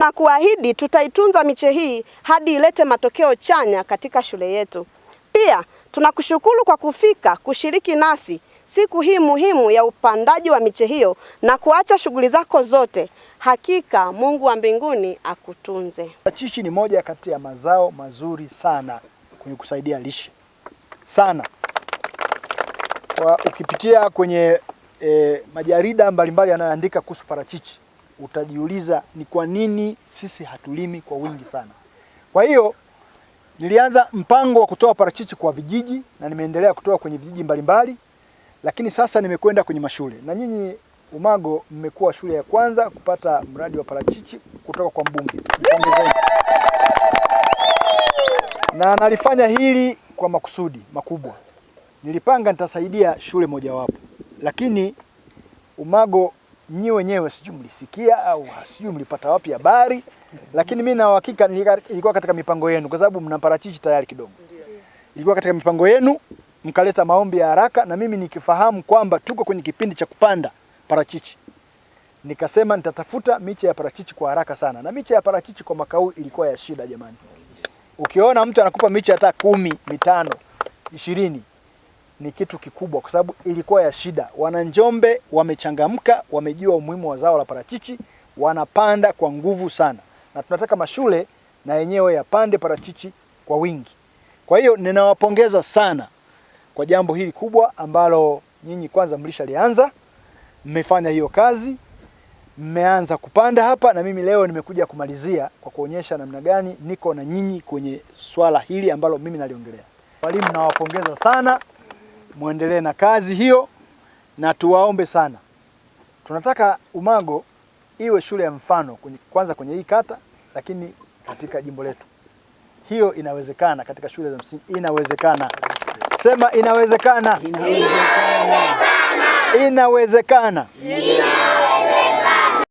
Na kuahidi tutaitunza miche hii hadi ilete matokeo chanya katika shule yetu. Pia tunakushukuru kwa kufika kushiriki nasi siku hii muhimu ya upandaji wa miche hiyo na kuacha shughuli zako zote. Hakika Mungu wa mbinguni akutunze. Parachichi ni moja kati ya mazao mazuri sana kwenye kusaidia lishe sana. Ukipitia kwenye majarida mbalimbali yanayoandika kuhusu parachichi, utajiuliza ni kwa nini sisi hatulimi kwa wingi sana. Kwa hiyo nilianza mpango wa kutoa parachichi kwa vijiji na nimeendelea kutoa kwenye vijiji mbalimbali, lakini sasa nimekwenda kwenye mashule. Na nyinyi Umago mmekuwa shule ya kwanza kupata mradi wa parachichi kutoka kwa mbunge. Na nalifanya hili kwa makusudi makubwa. Nilipanga nitasaidia shule mojawapo, lakini Umago nyi wenyewe sijui mlisikia au sijui mlipata wapi habari, lakini mimi na uhakika ilikuwa katika mipango yenu, kwa sababu mna parachichi tayari kidogo. Ilikuwa katika mipango yenu, mkaleta maombi ya haraka, na mimi nikifahamu kwamba tuko kwenye kipindi cha kupanda parachichi, nikasema nitatafuta miche ya parachichi kwa haraka sana. Na miche ya parachichi kwa mwaka huu ilikuwa ya shida jamani. Ukiona mtu anakupa miche hata 10, 5, 20 ni kitu kikubwa, kwa sababu ilikuwa ya shida. Wana Njombe wamechangamka, wamejua umuhimu wa zao la parachichi, wanapanda kwa nguvu sana. Na tunataka mashule na yenyewe yapande parachichi kwa wingi. Kwa hiyo ninawapongeza sana kwa jambo hili kubwa ambalo nyinyi kwanza mlishalianza, mmefanya hiyo kazi, mmeanza kupanda hapa, na mimi leo nimekuja kumalizia kwa kuonyesha namna gani niko na nyinyi kwenye swala hili ambalo mimi naliongelea. Walimu nawapongeza sana, muendelee na kazi hiyo, na tuwaombe sana. Tunataka Umago iwe shule ya mfano kwanza kwenye hii kata, lakini katika jimbo letu. Hiyo inawezekana katika shule za msingi, inawezekana. Sema inawezekana. Inawezekana. Inawezekana.